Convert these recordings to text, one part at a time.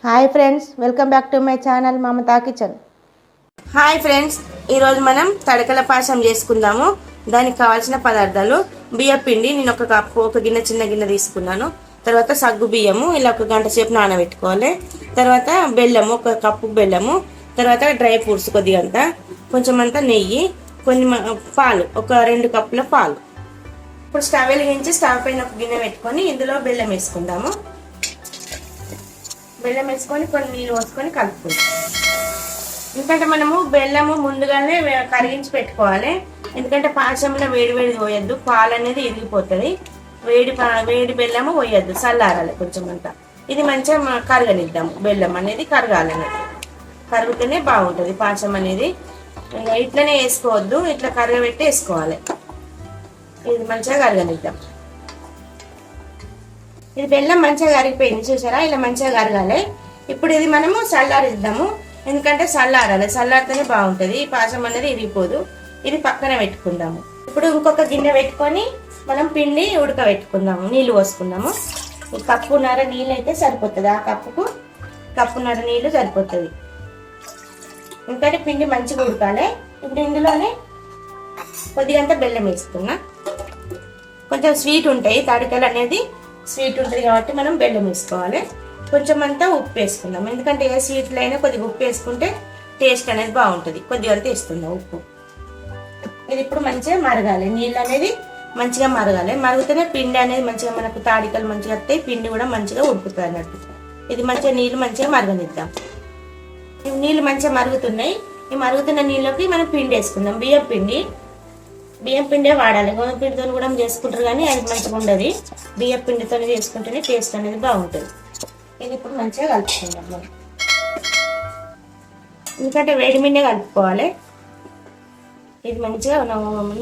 Hi friends, welcome back to my channel Mamata kitchen. Hi friends, ఈరోజు మనం తడకల పాయసం చేసుకుందాము. దానికి కావాల్సిన పదార్థాలు: బియ్యం పిండి నేను ఒక కప్పు, ఒక గిన్నె, చిన్న గిన్నె తీసుకున్నాను. తర్వాత సగ్గు బియ్యము ఇలా 1 గంట సేపు నానబెట్టుకోవాలి. తర్వాత బెల్లము, 1 కప్పు బెల్లము. తర్వాత డ్రై ఫ్రూట్స్ కొద్దిగంత, కొంచెం అంతా నెయ్యి, కొన్ని పాలు, ఒక 2 కప్పుల పాలు. ఇప్పుడు స్టవ్ వెలిగించి స్టవ్ పైన ఒక గిన్నె పెట్టుకొని ఇందులో బెల్లం వేసుకుందాము. బెల్లం వేసుకొని కొన్ని నీళ్ళు పోసుకొని కలుపుకుందాం. ఎందుకంటే మనము బెల్లము ముందుగానే కరిగించి పెట్టుకోవాలి. ఎందుకంటే పాయసంలో వేడి పోయొద్దు, పాలు అనేది ఇరిగిపోతుంది. వేడి బెల్లము పోయొద్దు, చల్లారాలి కొంచెం అంతా. ఇది మంచిగా కరగనిద్దాము. బెల్లం అనేది కరగాలన్నట్టు, కరుగుతూనే బాగుంటుంది పాయసం అనేది. ఇట్లనే వేసుకోవద్దు, ఇట్లా కరగబెట్టి వేసుకోవాలి. ఇది మంచిగా కరగనిద్దాం. ఇది బెల్లం మంచిగా కరిగిపోయింది చూసారా, ఇలా మంచిగా కరగాలి. ఇప్పుడు ఇది మనము చల్లారిద్దాము. ఎందుకంటే చల్లారితేనే బాగుంటుంది, ఈ పాయసం అనేది ఇరిగిపోదు. ఇది పక్కన పెట్టుకుందాము. ఇప్పుడు ఇంకొక గిన్నె పెట్టుకొని మనం పిండి ఉడకబెట్టుకుందాము. నీళ్ళు పోసుకుందాము. 1.5 కప్పు నీళ్ళు అయితే సరిపోతుంది. ఆ కప్పుకు 1.5 కప్పు నీళ్ళు సరిపోతుంది. ఎందుకంటే పిండి మంచిగా ఉడకాలి. ఇప్పుడు ఇందులోనే కొద్దిగంత బెల్లం వేసుకున్నా. కొంచెం స్వీట్ ఉంటాయి, తడకలు అనేది స్వీట్ ఉంటుంది కాబట్టి మనం బెల్లం వేసుకోవాలి. కొంచెం అంతా ఉప్పు వేసుకుందాం. ఎందుకంటే ఏ స్వీట్లో అయినా కొద్దిగా ఉప్పు వేసుకుంటే టేస్ట్ అనేది బాగుంటుంది. కొద్దిగా అంతా వేసుకుందాం ఉప్పు. ఇది ఇప్పుడు మంచిగా మరగాలి. నీళ్ళు అనేది మంచిగా మరగాలి. మరుగుతూనే పిండి అనేది మంచిగా మనకు తాడికలు మంచిగా వస్తాయి, పిండి కూడా మంచిగా ఉడుకుతుంది అన్నట్టు. ఇది మంచిగా నీళ్ళు మంచిగా మరగనిద్దాం. నీళ్ళు మంచిగా మరుగుతున్నాయి. ఈ మరుగుతున్న నీళ్ళకి మనం పిండి వేసుకుందాం. బియ్యం పిండే వాడాలి. గోధుమ పిండితో కూడా చేసుకుంటారు కానీ అది మంచిగా ఉండదు. బియ్యం పిండితో చేసుకుంటేనే టేస్ట్ అనేది బాగుంటుంది. ఇది ఇప్పుడు మంచిగా కలుపుకుందాం మనం. ఎందుకంటే వేడి మీదే కలుపుకోవాలి. ఇది మంచిగా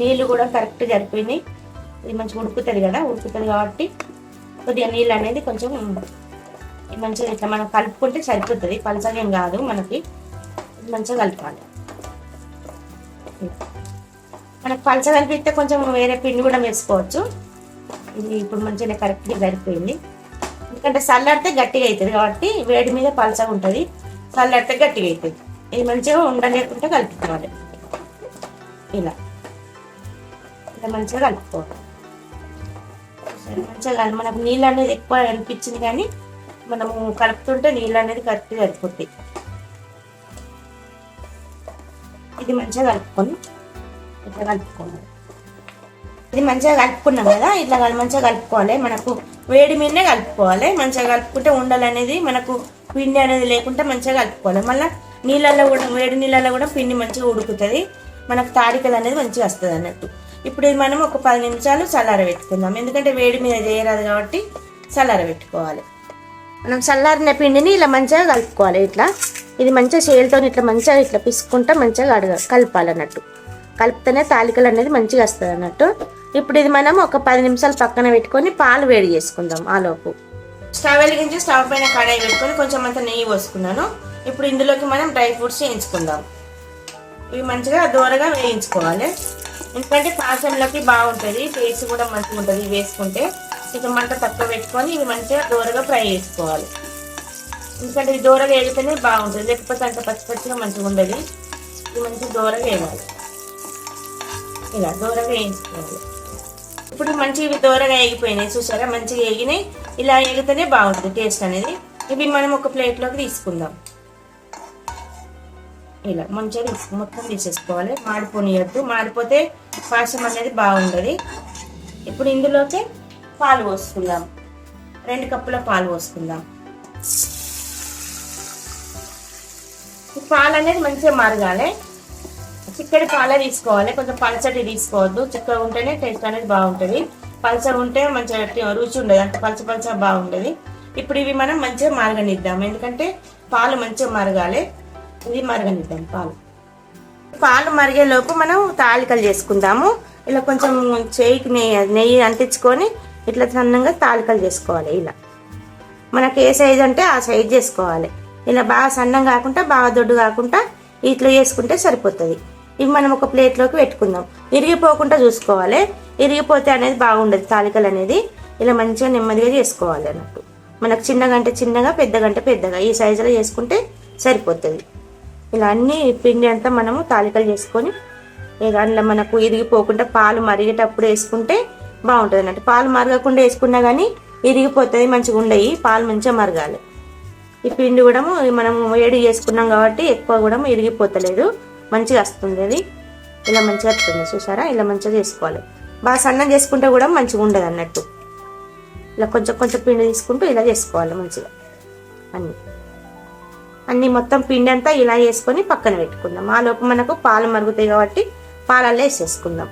నీళ్ళు కూడా కరెక్ట్ సరిపోయినాయి. ఇది మంచిగా ఉడుకుతుంది కదా, ఉడుకుతుంది కాబట్టి కొద్దిగా నీళ్ళు అనేది కొంచెం మంచిగా ఇట్లా మనం కలుపుకుంటే సరిపోతుంది. పలసగా ఏం కాదు మనకి. ఇది మంచిగా కలపాలి. మనకు పలస కలిపిస్తే కొంచెం వేరే పిండి కూడా వేసుకోవచ్చు. ఇది ఇప్పుడు మంచిగా కరెక్ట్గా సరిపోయింది. ఎందుకంటే చల్లారితే గట్టిగా అవుతుంది కాబట్టి వేడి మీద పలసగా ఉంటుంది, చల్లారితే గట్టిగా అవుతుంది. ఇది మంచిగా ఉండలేకుండా కలుపుకోవాలి. ఇలా మంచిగా కలుపుకోవాలి. మంచిగా మనకు నీళ్ళు అనేది ఎక్కువ అనిపించింది కానీ మనము కలుపుతుంటే నీళ్ళు అనేది కరెక్ట్గా సరిపోతాయి. ఇది మంచిగా కలుపుకొని ఇట్లా కలుపుకోవాలి. ఇది మంచిగా కలుపుకున్నాం కదా, ఇట్లా మంచిగా కలుపుకోవాలి. మనకు వేడి మీదనే కలుపుకోవాలి. మంచిగా కలుపుకుంటే ఉండలు అనేది మనకు పిండి అనేది లేకుండా మంచిగా కలుపుకోవాలి. మళ్ళీ నీళ్ళల్లో కూడా, వేడి నీళ్ళల్లో కూడా పిండి మంచిగా ఉడుకుతుంది. మనకు తాడికలు అనేది మంచిగా వస్తుంది అన్నట్టు. ఇప్పుడు ఇది మనం ఒక 10 నిమిషాలు చల్లారబెట్టుకుందాం. ఎందుకంటే వేడి మీద చేయరాదు కాబట్టి చల్లారబెట్టుకోవాలి. మనం చల్లారిన పిండిని ఇలా మంచిగా కలుపుకోవాలి. ఇట్లా ఇది మంచిగా చేతులతో ఇట్లా మంచిగా ఇట్లా పిసుకుంటా మంచిగా కలపాలన్నట్టు. కలిపితేనే తాలికలు అనేది మంచిగా వస్తుంది అన్నట్టు. ఇప్పుడు ఇది మనం ఒక 10 నిమిషాలు పక్కన పెట్టుకొని పాలు వేడి చేసుకుందాం. ఆలోపు స్టవ్ వెలిగించి స్టవ్ పైన కడాయి పెట్టుకొని కొంచెం అంత నెయ్యి పోసుకున్నాను. ఇప్పుడు ఇందులోకి మనం డ్రై ఫ్రూట్స్ వేయించుకుందాం. ఇవి మంచిగా దూరగా వేయించుకోవాలి. ఎందుకంటే పాయసంలోకి బాగుంటుంది, టేస్ట్ కూడా మంచిగా ఉంటుంది. ఇవి వేసుకుంటే ఇక మంట తక్కువ పెట్టుకొని ఇవి మంచిగా దూరగా ఫ్రై చేసుకోవాలి. ఎందుకంటే ఇది దూరగా వేగితేనే బాగుంటుంది, లేకపోతే అంత పచ్చిగా మంచిగా ఉండదు. ఇది మంచిగా దూరగా వేయాలి. ఇలా దూరగా వేయించుకోవాలి. ఇప్పుడు మంచిగా ఇవి దూరగా వేగిపోయినాయి చూసారా, మంచిగా వేగినాయి. ఇలా వేగితేనే బాగుంటుంది టేస్ట్ అనేది. ఇవి మనం ఒక ప్లేట్లోకి తీసుకుందాం. ఇలా మంచిగా మొత్తం తీసేసుకోవాలి. మాడిపోనియద్దు, మాడిపోతే పాయసం అనేది బాగుండదు. ఇప్పుడు ఇందులోకి పాలు పోసుకుందాం. 2 కప్పుల పాలు పోసుకుందాం. పాలు అనేది మంచిగా మరగాలి. చిక్కడి పాలే తీసుకోవాలి, కొంచెం పలచటి తీసుకోవద్దు. చిక్కగా ఉంటేనే టేస్ట్ అనేది బాగుంటుంది. పలచగా ఉంటే మంచిగా రుచి ఉండదు, అంటే పలచ బాగుంటుంది. ఇప్పుడు ఇవి మనం మంచిగా మరగనిద్దాం. ఎందుకంటే పాలు మంచిగా మరగాలి. ఇది మరగనిద్దాం. పాలు మరిగే లోపు మనం తాలికలు చేసుకుందాము. ఇలా కొంచెం చేయికి నెయ్యి అంటించుకొని ఇట్లా సన్నంగా తాలికలు చేసుకోవాలి. ఇలా మనకి ఏ సైజు అంటే ఆ సైజు చేసుకోవాలి. ఇలా బాగా సన్నం కాకుండా బాగా దొడ్డు కాకుండా ఇట్లా చేసుకుంటే సరిపోతుంది. ఇవి మనం ఒక ప్లేట్లోకి పెట్టుకుందాం. ఇరిగిపోకుండా చూసుకోవాలి, ఇరిగిపోతే అనేది బాగుండదు తాలికలు అనేది. ఇలా మంచిగా నెమ్మదిగా చేసుకోవాలి అన్నట్టు. మనకు చిన్నగంటే చిన్నగా, పెద్దగంటే పెద్దగా ఈ సైజులో చేసుకుంటే సరిపోతుంది. ఇలా అన్ని పిండి అంతా మనము తాలికలు చేసుకొని అందులో మనకు ఇరిగిపోకుండా పాలు మరిగేటప్పుడు వేసుకుంటే బాగుంటుంది అన్నట్టు. పాలు మరగకుండా వేసుకున్నా కానీ ఇరిగిపోతుంది, మంచిగా ఉండయి. పాలు మంచిగా మరగాలి. ఈ పిండి కూడా మనము వేడి చేసుకున్నాం కాబట్టి ఎక్కువ కూడా ఇరిగిపోతలేదు, మంచిగా వస్తుంది. అది ఇలా మంచిగా వస్తుంది చూసారా. ఇలా మంచిగా చేసుకోవాలి. బాగా సన్నం చేసుకుంటే కూడా మంచిగా ఉండదు అన్నట్టు. ఇలా కొంచెం కొంచెం పిండి తీసుకుంటూ ఇలా చేసుకోవాలి మంచిగా. అన్నీ మొత్తం పిండి అంతా ఇలా వేసుకొని పక్కన పెట్టుకుందాం. ఆ లోపు మనకు పాలు మరుగుతాయి కాబట్టి పాలల్లో వేసేసుకుందాం.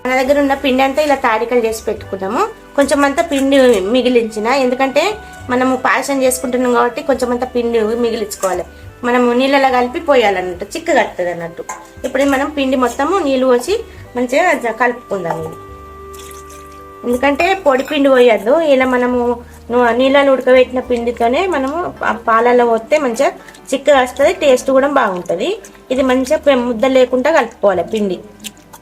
మన దగ్గర ఉన్న పిండి అంతా ఇలా తాడికలు చేసి పెట్టుకున్నాము. కొంచెం అంతా పిండి మిగిలించిన, ఎందుకంటే మనము పాయసం చేసుకుంటున్నాం కాబట్టి కొంచెం అంతా పిండి మిగిలించుకోవాలి. మనము నీళ్ళలో కలిపి పోయాలన్నట్టు, చిక్క కడుతుంది అన్నట్టు. ఇప్పుడు మనం పిండి మొత్తము నీళ్ళు పోసి మంచిగా కలుపుకుందాం. ఇది ఎందుకంటే పొడి పిండి పోయద్దు. ఇలా మనము నీళ్ళలో ఉడకబెట్టిన పిండితోనే మనము పాలలో పోస్తే మంచిగా చిక్కగా వస్తుంది, టేస్ట్ కూడా బాగుంటుంది. ఇది మంచిగా ముద్దలు లేకుండా కలుపుకోవాలి పిండి.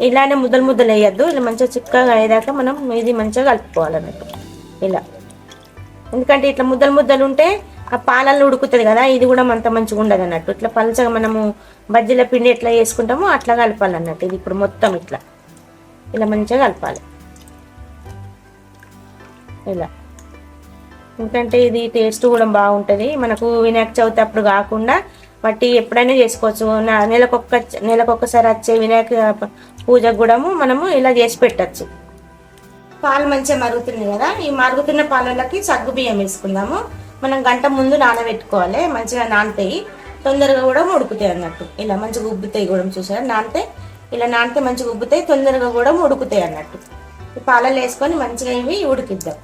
ఇలానే ముద్దలు వేయద్దు. ఇలా మంచిగా చిక్కగా అయ్యేదాకా మనం ఇది మంచిగా కలుపుకోవాలన్నట్టు ఇలా. ఎందుకంటే ఇట్లా ముద్దలు ఉంటే ఆ పాలల్లో ఉడుకుతుంది కదా, ఇది కూడా అంత మంచిగా ఉండదు అన్నట్టు. ఇట్లా పలచగా మనము బజ్జీల పిండి ఎట్లా వేసుకుంటామో అట్లా కలపాలన్నట్టు. ఇది ఇప్పుడు మొత్తం ఇట్లా ఇలా మంచిగా కలపాలి ఇలా. ఎందుకంటే ఇది టేస్ట్ కూడా బాగుంటుంది. మనకు వినాయక చవితి అప్పుడు కాకుండా వాటి ఎప్పుడైనా చేసుకోవచ్చు. నెలకొక్కసారి వచ్చే వినాయక పూజకు కూడా మనము ఇలా చేసి పెట్టచ్చు. పాలు మంచిగా మరుగుతున్నాయి కదా, ఈ మరుగుతున్న పాలలోకి సగ్గు బియ్యం వేసుకుందాము. మనం గంట ముందు నానబెట్టుకోవాలి. మంచిగా నానతాయి, తొందరగా కూడా ఉడుకుతాయి అన్నట్టు. ఇలా మంచిగా ఉబ్బుతాయి కూడా చూసారా. ఇలా నానితే మంచిగా ఉబ్బుతాయి, తొందరగా కూడా ఉడుకుతాయి అన్నట్టు. ఈ పాలలో వేసుకొని మంచిగా ఇవి ఉడికిద్దాం,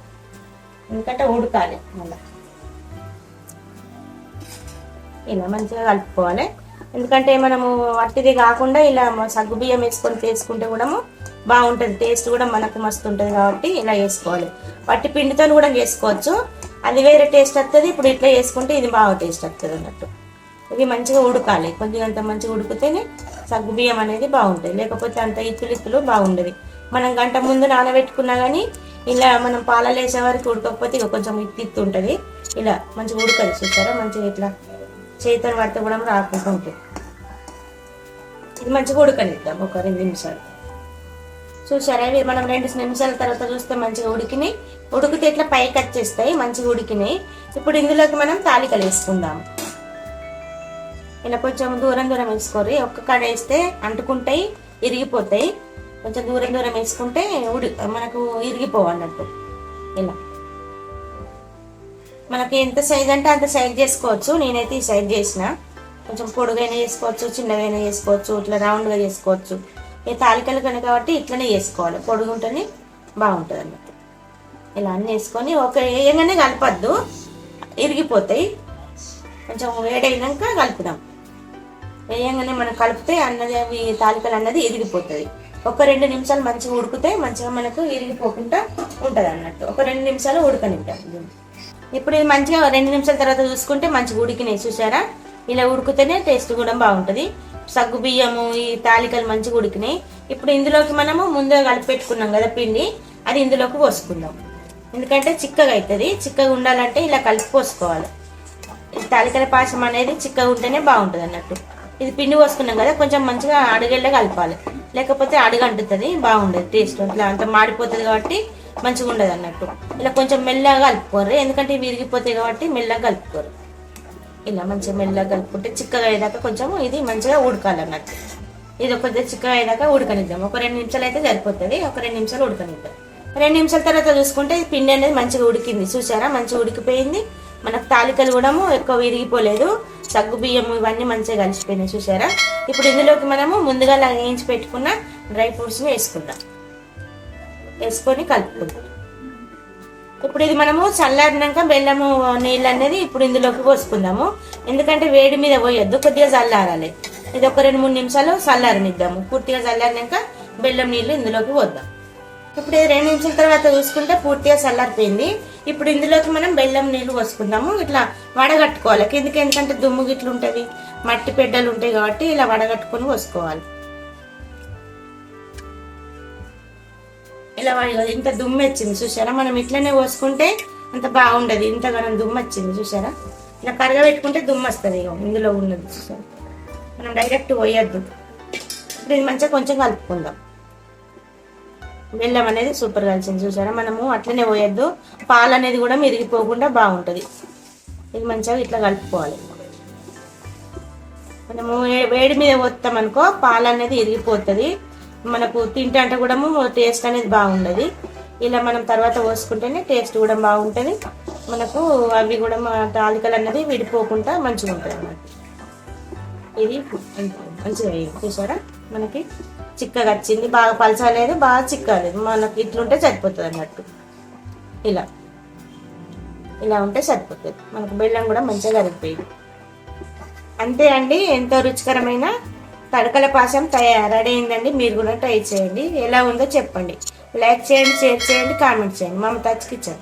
ఎందుకంటే ఉడకాలి. మళ్ళీ ఇలా మంచిగా కలుపుకోవాలి. ఎందుకంటే మనము వట్టిది కాకుండా ఇలా సగ్గు బియ్యం వేసుకొని చేసుకుంటే కూడా బాగుంటుంది, టేస్ట్ కూడా మనకు మస్తు ఉంటుంది కాబట్టి ఇలా వేసుకోవాలి. వట్టి పిండితో కూడా చేసుకోవచ్చు, అది వేరే టేస్ట్ వస్తుంది. ఇప్పుడు ఇట్లా చేసుకుంటే ఇది బాగా టేస్ట్ వస్తుంది అన్నట్టు. ఇది మంచిగా ఉడకాలి, కొద్దిగా అంత మంచిగా ఉడికితేనే సగ్గు బియ్యం అనేది బాగుంటుంది. లేకపోతే అంత ఇత్తులు బాగుండదు. మనం గంట ముందు నానబెట్టుకున్నా కానీ ఇలా మనం పాలలో వేసే వరకు ఉడకపోతే ఇక కొంచెం ఇత్తు ఉంటుంది. ఇలా మంచిగా ఉడకదు చూసారా. మంచిగా ఇట్లా చేతులు పడితే కూడా రాకుండా ఉంటుంది. ఇది మంచిగా ఉడకనిద్దాం ఒక 2 నిమిషాలు. చూసారా, ఇవి మనం 2 నిమిషాల తర్వాత చూస్తే మంచిగా ఉడికితే ఇట్లా పైకి వచ్చేస్తాయి, మంచిగా ఉడికినాయి. ఇప్పుడు ఇందులోకి మనం తాలికలు వేసుకుందాం. ఇలా కొంచెం దూరం వేసుకోరు. ఒక్క కాడ వేస్తే అంటుకుంటాయి, ఇరిగిపోతాయి. కొంచెం దూరం వేసుకుంటే మనకు ఇరిగిపోవు అన్నట్టు. ఇలా మనకి ఎంత సైజ్ అంటే అంత సైజ్ చేసుకోవచ్చు. నేనైతే ఈ సైజ్ చేసిన. కొంచెం పొడుగైనా చేసుకోవచ్చు, చిన్నగైనా చేసుకోవచ్చు, ఇట్లా రౌండ్గా చేసుకోవచ్చు. ఈ తాలికలు కనుక కాబట్టి ఇట్లనే చేసుకోవాలి, పొడుగు ఉంటేనే బాగుంటుంది అన్నట్టు. ఇలా అన్నీ వేసుకొని వేయంగానే కలపద్దు, ఇరిగిపోతాయి. కొంచెం వేడైనాక కలుపుదాం. వేయంగానే మనం కలిపితే అన్నది తాలికలు అన్నది ఇరిగిపోతుంది. ఒక 2 నిమిషాలు మంచిగా ఉడికితే మంచిగా మనకు ఇరిగిపోకుండా ఉంటుంది అన్నట్టు. ఒక 2 నిమిషాలు ఉడకనిద్దాం. ఇప్పుడు ఇది మంచిగా 2 నిమిషాల తర్వాత చూసుకుంటే మంచిగా ఉడికినాయి చూసారా. ఇలా ఉడికితేనే టేస్ట్ కూడా బాగుంటుంది. సగ్గు బియ్యము ఈ తాలికలు మంచిగా ఉడికినాయి. ఇప్పుడు ఇందులోకి మనము ముందుగా కలిపి పెట్టుకున్నాం కదా పిండి, అది ఇందులోకి పోసుకుందాం. ఎందుకంటే చిక్కగా అవుతుంది. చిక్కగా ఉండాలంటే ఇలా కలిపి పోసుకోవాలి. తాలికల పాయసం అనేది చిక్కగా ఉంటేనే బాగుంటుంది అన్నట్టు. ఇది పిండి పోసుకున్నాం కదా, కొంచెం మంచిగా అడుగెళ్ళ కలపాలి, లేకపోతే అడుగు అంటుతుంది, బాగుండదు టేస్ట్. ఇట్లా అంత మాడిపోతుంది కాబట్టి మంచిగా ఉండదు అన్నట్టు. ఇలా కొంచెం మెల్లగా కలుపుకోరు, ఎందుకంటే ఇవి విరిగిపోతాయి కాబట్టి మెల్లగా కలుపుకోరు. ఇలా మంచిగా మెల్లగా కలుపుకుంటే చిక్కగా అయ్యేదాకా కొంచెం ఇది మంచిగా ఉడకాలన్నట్టు. ఇది కొద్దిగా చిక్కగా అయ్యేదాకా ఉడకనిద్దాం. ఒక 2 నిమిషాలు అయితే సరిపోతుంది. ఒక 2 నిమిషాలు ఉడకనిద్దాం. 2 నిమిషాల తర్వాత చూసుకుంటే పిండి అనేది మంచిగా ఉడికింది చూసారా, మంచిగా ఉడికిపోయింది. మనకు తాలికలు కూడా ఎక్కువ విరిగిపోలేదు, సగ్గు బియ్యం ఇవన్నీ మంచిగా కలిసిపోయినాయి చూసారా. ఇప్పుడు ఇందులోకి మనము ముందుగా వేయించి పెట్టుకున్న డ్రై ఫ్రూట్స్ని వేసుకుందాం. వేసుకొని కలుపుకుందాం. ఇప్పుడు ఇది మనము చల్లారినాక బెల్లము నీళ్ళు అనేది ఇప్పుడు ఇందులోకి పోసుకుందాము. ఎందుకంటే వేడి మీద పోయొద్దు, కొద్దిగా చల్లారాలి. ఇది ఒక 2-3 నిమిషాలు చల్లారనిద్దాము. పూర్తిగా చల్లారినాక బెల్లం నీళ్ళు ఇందులోకి పోద్దాం. ఇప్పుడు 2 నిమిషాల తర్వాత చూసుకుంటే పూర్తిగా చల్లారిపోయింది. ఇప్పుడు ఇందులోకి మనం బెల్లం నీళ్ళు పోసుకుందాము. ఇట్లా వడగట్టుకోవాలి కిందకి, ఎందుకంటే దుమ్ము గిట్లు ఉంటుంది, మట్టి పెడ్డలు ఉంటాయి కాబట్టి ఇలా వడగట్టుకొని పోసుకోవాలి. ఇలా ఇంత దుమ్ము వచ్చింది చూసారా. మనం ఇట్లనే పోసుకుంటే అంత బాగుండదు. ఇంతగానం దుమ్ము వచ్చింది చూసారా, ఇలా కరగబెట్టుకుంటే దుమ్ము వస్తుంది. ఇక ఇందులో ఉన్నది చూసారా, మనం డైరెక్ట్ పోయొద్దు. ఇప్పుడు ఇది మంచిగా కొంచెం కలుపుకుందాం. బెల్లం అనేది సూపర్ కలిసింది చూసారా, మనము అట్లనే పోయొద్దు, పాలు అనేది కూడా మిరిగిపోకుండా బాగుంటుంది. ఇది మంచిగా ఇట్లా కలుపుకోవాలి. మనము వేడి మీద పోస్తాం అనుకో పాలు అనేది ఇరిగిపోతుంది, మనకు తింటే కూడా టేస్ట్ అనేది బాగుండదు. ఇలా మనం తర్వాత పోసుకుంటేనే టేస్ట్ కూడా బాగుంటుంది, మనకు అవి కూడా తాలికలు అన్నది విడిపోకుండా మంచిగా ఉంటుంది అన్నమాట. ఇది మంచిగా చూసారా, మనకి చిక్కగా వచ్చింది, బాగా పలచలేదు, బాగా చిక్కలేదు, మనకి ఇట్లుంటే సరిపోతుంది అన్నట్టు. ఇలా ఇలా ఉంటే సరిపోతుంది, మనకు బెల్లం కూడా మంచిగా కరిగిపోయింది. అంతే అండి, ఎంతో రుచికరమైన తడకల పాశం రెడీ అయిందండి. మీరు కూడా ట్రై చేయండి, ఎలా ఉందో చెప్పండి. లైక్ చేయండి, షేర్ చేయండి, కామెంట్ చేయండి. మమతాజ్ కిచెన్.